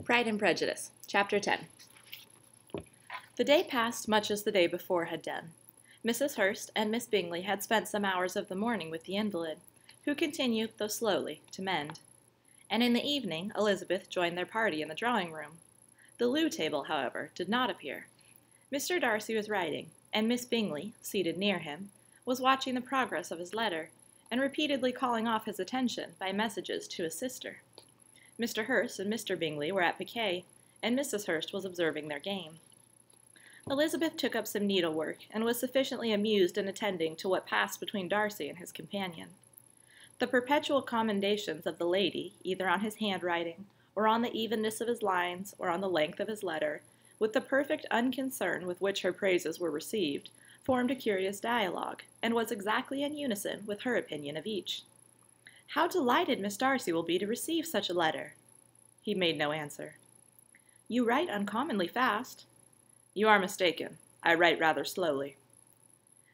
Pride and Prejudice, Chapter 10. The day passed much as the day before had done. Mrs. Hurst and Miss Bingley had spent some hours of the morning with the invalid, who continued, though slowly, to mend. And in the evening Elizabeth joined their party in the drawing-room. The loo table, however, did not appear. Mr. Darcy was writing, and Miss Bingley, seated near him, was watching the progress of his letter, and repeatedly calling off his attention by messages to his sister. Mr. Hurst and Mr. Bingley were at piquet, and Mrs. Hurst was observing their game. Elizabeth took up some needlework, and was sufficiently amused in attending to what passed between Darcy and his companion. The perpetual commendations of the lady, either on his handwriting, or on the evenness of his lines, or on the length of his letter, with the perfect unconcern with which her praises were received, formed a curious dialogue, and was exactly in unison with her opinion of each. "How delighted Miss Darcy will be to receive such a letter!" He made no answer. "You write uncommonly fast." "You are mistaken. I write rather slowly."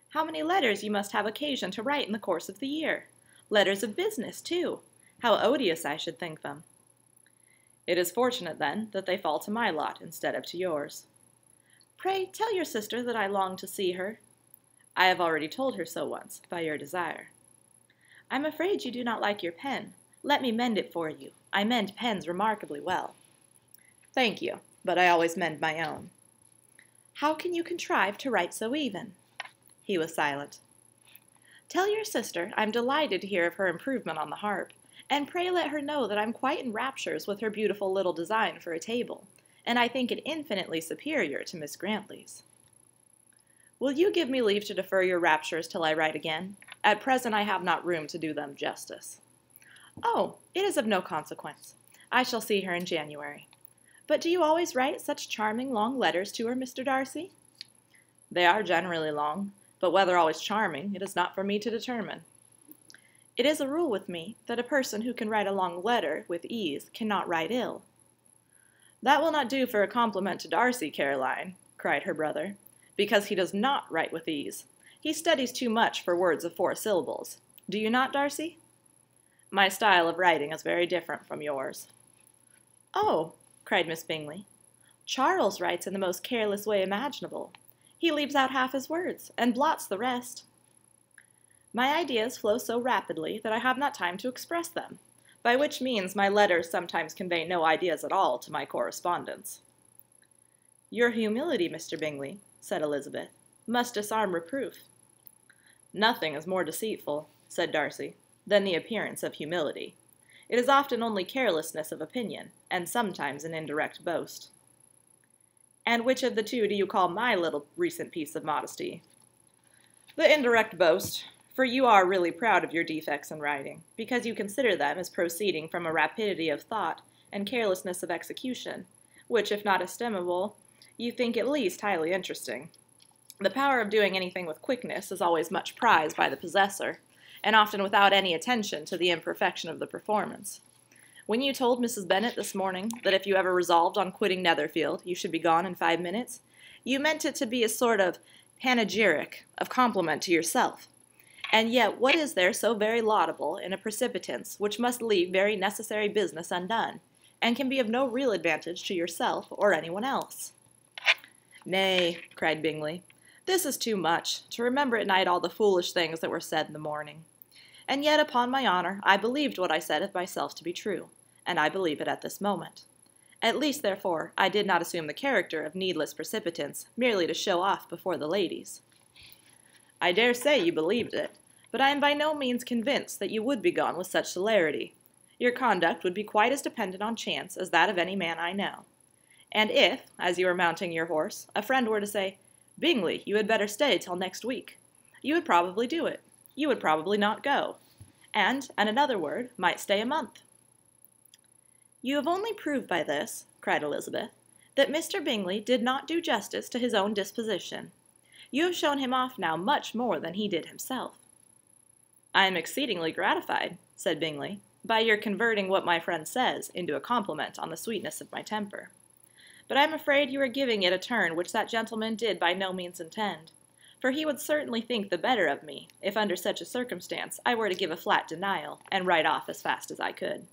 "How many letters you must have occasion to write in the course of the year! Letters of business, too! How odious I should think them!" "It is fortunate, then, that they fall to my lot instead of to yours." "Pray tell your sister that I long to see her." "I have already told her so once, by your desire." "I'm afraid you do not like your pen. Let me mend it for you. I mend pens remarkably well." "Thank you, but I always mend my own." "How can you contrive to write so even?" He was silent. "Tell your sister I'm delighted to hear of her improvement on the harp, and pray let her know that I'm quite in raptures with her beautiful little design for a table, and I think it infinitely superior to Miss Grantley's." "Will you give me leave to defer your raptures till I write again? At present I have not room to do them justice." "Oh, it is of no consequence. I shall see her in January. But do you always write such charming long letters to her, Mr. Darcy?" "They are generally long, but whether always charming, it is not for me to determine." "It is a rule with me that a person who can write a long letter with ease cannot write ill." "That will not do for a compliment to Darcy, Caroline," cried her brother, "because he does not write with ease. He studies too much for words of 4 syllables. Do you not, Darcy?" "My style of writing is very different from yours." "Oh!" cried Miss Bingley. "Charles writes in the most careless way imaginable. He leaves out half his words, and blots the rest." "My ideas flow so rapidly that I have not time to express them, by which means my letters sometimes convey no ideas at all to my correspondents." "Your humility, Mr. Bingley," said Elizabeth, "must disarm reproof." "Nothing is more deceitful," said Darcy, "than the appearance of humility. It is often only carelessness of opinion, and sometimes an indirect boast." "And which of the two do you call my little recent piece of modesty?" "The indirect boast, for you are really proud of your defects in writing, because you consider them as proceeding from a rapidity of thought and carelessness of execution, which, if not estimable, you think at least highly interesting. The power of doing anything with quickness is always much prized by the possessor, and often without any attention to the imperfection of the performance. When you told Mrs. Bennet this morning that if you ever resolved on quitting Netherfield you should be gone in 5 minutes, you meant it to be a sort of panegyric of compliment to yourself. And yet what is there so very laudable in a precipitance which must leave very necessary business undone, and can be of no real advantage to yourself or anyone else?" "Nay," cried Bingley, "this is too much, to remember at night all the foolish things that were said in the morning. And yet, upon my honor, I believed what I said of myself to be true, and I believe it at this moment. At least, therefore, I did not assume the character of needless precipitance, merely to show off before the ladies." "I dare say you believed it, but I am by no means convinced that you would be gone with such celerity. Your conduct would be quite as dependent on chance as that of any man I know. And if, as you were mounting your horse, a friend were to say, 'Bingley, you had better stay till next week,' you would probably do it. You would probably not go, and, in another word, might stay a month." "You have only proved by this," cried Elizabeth, "that Mr. Bingley did not do justice to his own disposition. You have shown him off now much more than he did himself." "I am exceedingly gratified," said Bingley, "by your converting what my friend says into a compliment on the sweetness of my temper. But I am afraid you are giving it a turn which that gentleman did by no means intend, for he would certainly think the better of me if under such a circumstance I were to give a flat denial and write off as fast as I could."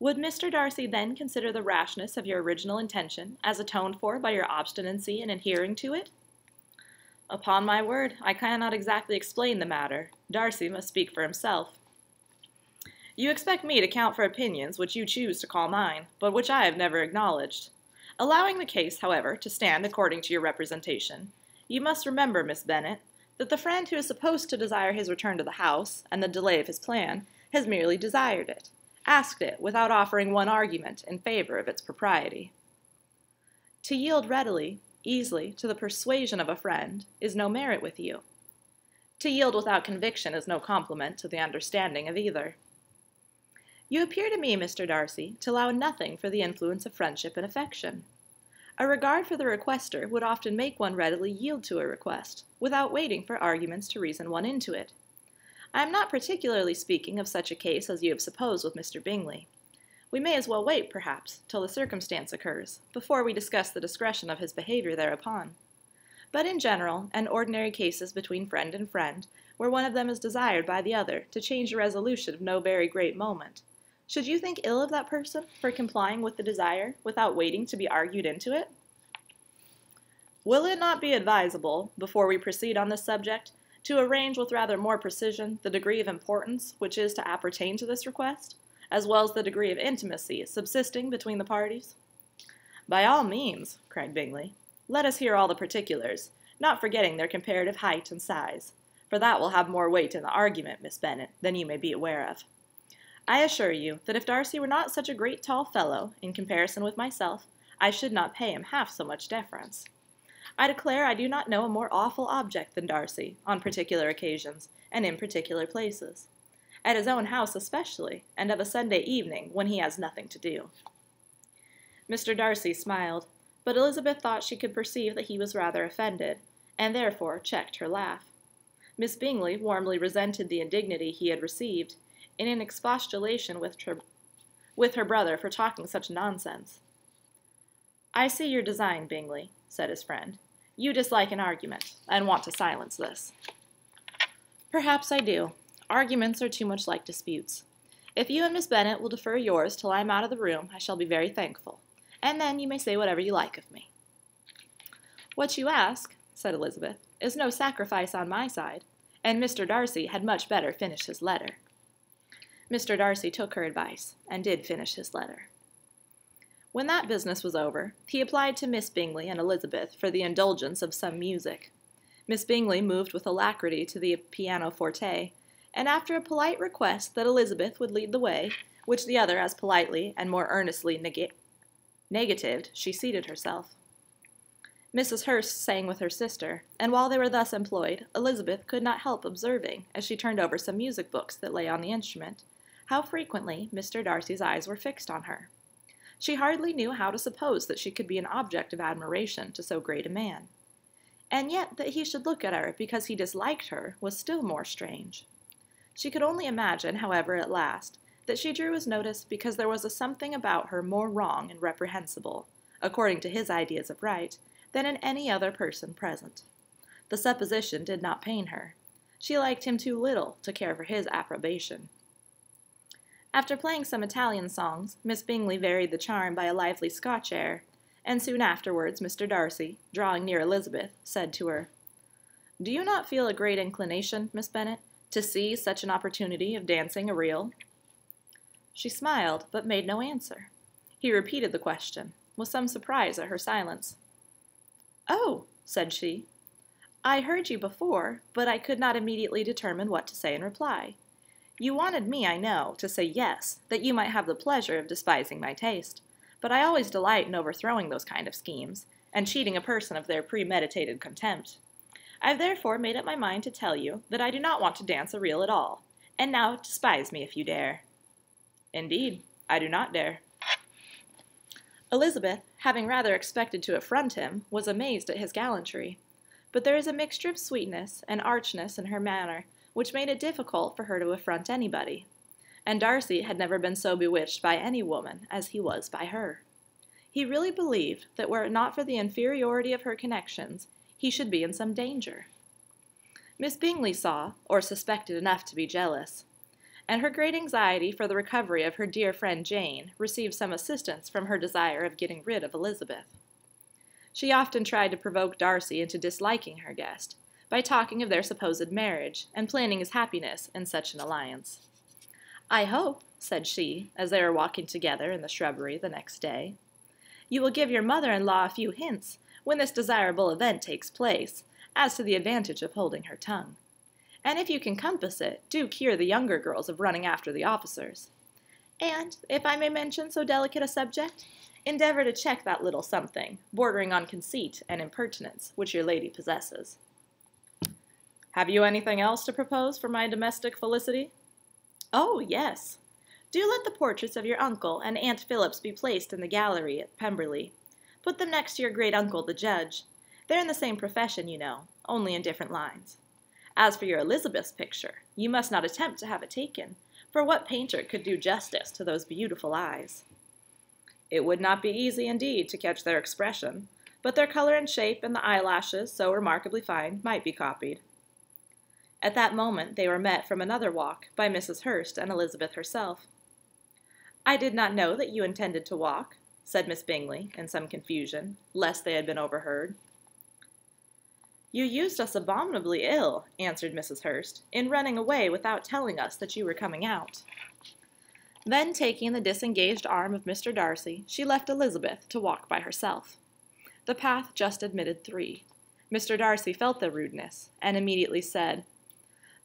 Would Mr. Darcy then consider the rashness of your original intention as atoned for by your obstinacy in adhering to it? Upon my word, I cannot exactly explain the matter. Darcy must speak for himself. You expect me to count for opinions which you choose to call mine, but which I have never acknowledged. Allowing the case, however, to stand according to your representation, you must remember, Miss Bennet, that the friend who is supposed to desire his return to the house, and the delay of his plan, has merely desired it, asked it without offering one argument in favor of its propriety. To yield readily, easily, to the persuasion of a friend is no merit with you. To yield without conviction is no compliment to the understanding of either. You appear to me, Mr. Darcy, to allow nothing for the influence of friendship and affection. A regard for the requester would often make one readily yield to a request, without waiting for arguments to reason one into it. I am not particularly speaking of such a case as you have supposed with Mr. Bingley. We may as well wait, perhaps, till the circumstance occurs, before we discuss the discretion of his behavior thereupon. But in general, and ordinary cases between friend and friend, where one of them is desired by the other to change a resolution of no very great moment, should you think ill of that person for complying with the desire without waiting to be argued into it? Will it not be advisable, before we proceed on this subject, to arrange with rather more precision the degree of importance which is to appertain to this request, as well as the degree of intimacy subsisting between the parties? By all means, cried Bingley. Let us hear all the particulars, not forgetting their comparative height and size, for that will have more weight in the argument, Miss Bennet, than you may be aware of. I assure you that if Darcy were not such a great tall fellow, in comparison with myself, I should not pay him half so much deference. I declare I do not know a more awful object than Darcy, on particular occasions, and in particular places. At his own house especially, and of a Sunday evening, when he has nothing to do. Mr. Darcy smiled, but Elizabeth thought she could perceive that he was rather offended, and therefore checked her laugh. Miss Bingley warmly resented the indignity he had received, in an expostulation with her brother for talking such nonsense. I see your design, Bingley, said his friend. You dislike an argument, and want to silence this. Perhaps I do. Arguments are too much like disputes. If you and Miss Bennet will defer yours till I am out of the room, I shall be very thankful, and then you may say whatever you like of me. What you ask, said Elizabeth, is no sacrifice on my side, and Mr. Darcy had much better finish his letter. Mr. Darcy took her advice, and did finish his letter. When that business was over, he applied to Miss Bingley and Elizabeth for the indulgence of some music. Miss Bingley moved with alacrity to the pianoforte, and after a polite request that Elizabeth would lead the way, which the other as politely and more earnestly negatived, she seated herself. Mrs. Hurst sang with her sister, and while they were thus employed, Elizabeth could not help observing, as she turned over some music books that lay on the instrument, how frequently Mr. Darcy's eyes were fixed on her. She hardly knew how to suppose that she could be an object of admiration to so great a man. And yet that he should look at her because he disliked her was still more strange. She could only imagine, however, at last, that she drew his notice because there was a something about her more wrong and reprehensible, according to his ideas of right, than in any other person present. The supposition did not pain her. She liked him too little to care for his approbation. After playing some Italian songs, Miss Bingley varied the charm by a lively Scotch air, and soon afterwards Mr. Darcy, drawing near Elizabeth, said to her, "Do you not feel a great inclination, Miss Bennet, to seize such an opportunity of dancing a reel?" She smiled, but made no answer. He repeated the question, with some surprise at her silence. "Oh," said she, "I heard you before, but I could not immediately determine what to say in reply. You wanted me, I know, to say yes, that you might have the pleasure of despising my taste, but I always delight in overthrowing those kind of schemes, and cheating a person of their premeditated contempt. I have therefore made up my mind to tell you that I do not want to dance a reel at all, and now despise me if you dare." "Indeed, I do not dare." Elizabeth, having rather expected to affront him, was amazed at his gallantry, but there is a mixture of sweetness and archness in her manner which made it difficult for her to affront anybody, and Darcy had never been so bewitched by any woman as he was by her. He really believed that were it not for the inferiority of her connections, he should be in some danger. Miss Bingley saw, or suspected enough to be jealous, and her great anxiety for the recovery of her dear friend Jane received some assistance from her desire of getting rid of Elizabeth. She often tried to provoke Darcy into disliking her guest by talking of their supposed marriage and planning his happiness in such an alliance. "I hope," said she, as they were walking together in the shrubbery the next day, "you will give your mother-in-law a few hints, when this desirable event takes place, as to the advantage of holding her tongue. And if you can compass it, do cure the younger girls of running after the officers. And, if I may mention so delicate a subject, endeavor to check that little something, bordering on conceit and impertinence, which your lady possesses." "Have you anything else to propose for my domestic felicity?" "Oh, yes. Do let the portraits of your uncle and Aunt Phillips be placed in the gallery at Pemberley. Put them next to your great uncle, the judge. They're in the same profession, you know, only in different lines. As for your Elizabeth's picture, you must not attempt to have it taken, for what painter could do justice to those beautiful eyes?" "It would not be easy indeed to catch their expression, but their color and shape and the eyelashes, so remarkably fine, might be copied." At that moment they were met from another walk by Mrs. Hurst and Elizabeth herself. "I did not know that you intended to walk," said Miss Bingley, in some confusion, lest they had been overheard. "You used us abominably ill," answered Mrs. Hurst, "in running away without telling us that you were coming out." Then, taking the disengaged arm of Mr. Darcy, she left Elizabeth to walk by herself. The path just admitted 3. Mr. Darcy felt the rudeness, and immediately said,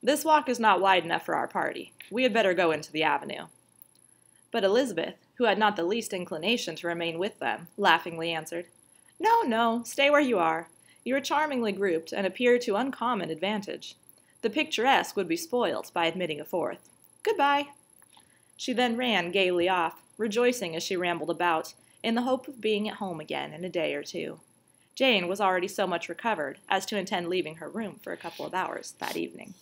"This walk is not wide enough for our party. We had better go into the avenue." But Elizabeth, who had not the least inclination to remain with them, laughingly answered, "No, no, stay where you are. You are charmingly grouped, and appear to uncommon advantage. The picturesque would be spoilt by admitting a fourth. Good-bye." She then ran gaily off, rejoicing as she rambled about, in the hope of being at home again in a day or 2. Jane was already so much recovered as to intend leaving her room for a couple of hours that evening.